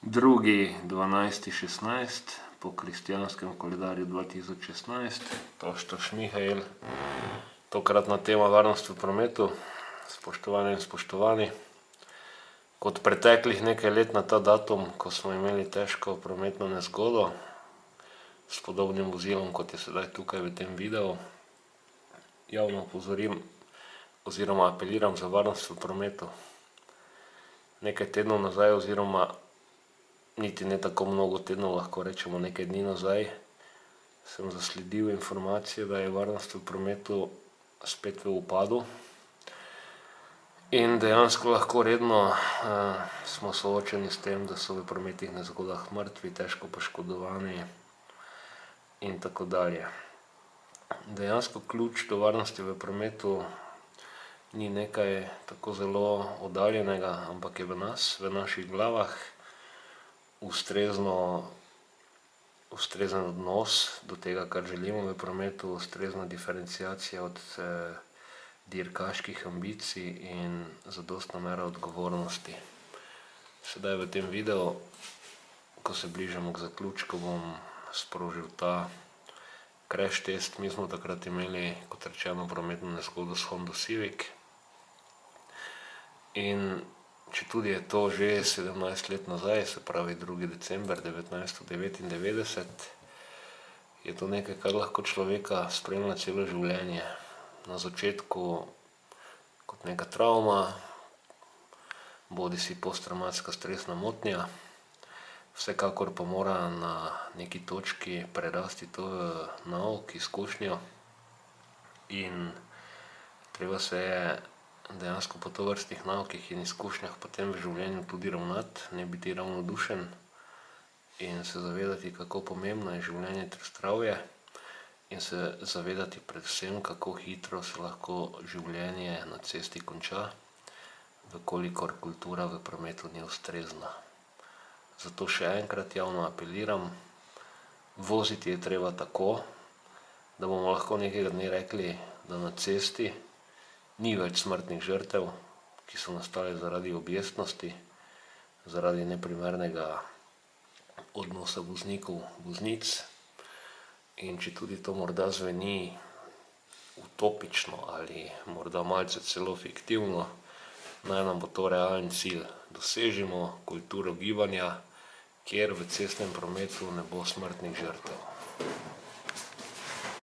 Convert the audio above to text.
2.12.16 po kristjanskem koledarju 2016. Toštoš Mihael, tokratna tema varnost v prometu. Spoštovane in spoštovani, kot preteklih nekaj let na ta datum, ko smo imeli težko prometno nezgodo s podobnim vozilom, kot je sedaj tukaj v tem videu, javno opozorim oziroma apeliram za varnost v prometu. Nekaj tednov nazaj oziroma niti ne tako mnogo tednov, lahko rečemo nekaj dni nazaj, sem zasledil informacije, da je varnost v prometu spet v upadu. In dejansko lahko redno smo soočeni s tem, da so v prometnih nezgodah mrtvi, težko poškodovani in tako dalje. Dejansko ključ do varnosti v prometu ni nekaj tako zelo oddaljenega, ampak je v nas, v naših glavah, ustrezen odnos do tega, kar želimo v prometu, ustrezna diferenciacija od dirkaških ambicij in zadostna mera odgovornosti. Sedaj v tem videu, ko se bližamo k zaključku, bom sprožil ta crash test. Mi smo takrat imeli, kot rečeno, prometno nezgodo s Hondo Civic. In četudi je to že 17 let nazaj, se pravi 2. december 1999, je to nekaj, kar lahko človeka spremlja celo življenje. Na začetku kot neka travma, bodisi postravmatska stresna motnja, vsekakor pa mora na neki točki prerasti to v nauk, izkušnjo, in treba se je dejansko po tovrstnih naukih in izkušnjah potem v življenju tudi ravnati, ne biti ravnodušen in se zavedati, kako pomembno je življenje ter zdravje, in se zavedati predvsem, kako hitro se lahko življenje na cesti konča, vkolikor kultura v prometu ni ustrezna. Zato še enkrat javno apeliram, voziti je treba tako, da bomo lahko nekega dne rekli, da na cesti ni več smrtnih žrtev, ki so nastale zaradi objestnosti, zaradi neprimernega odnosa voznikov, voznic. In četudi to morda zveni utopično ali morda malce celo fiktivno, naj nam bo to realen cilj. Dosežimo kulturo gibanja, kjer v cestnem prometu ne bo smrtnih žrtev.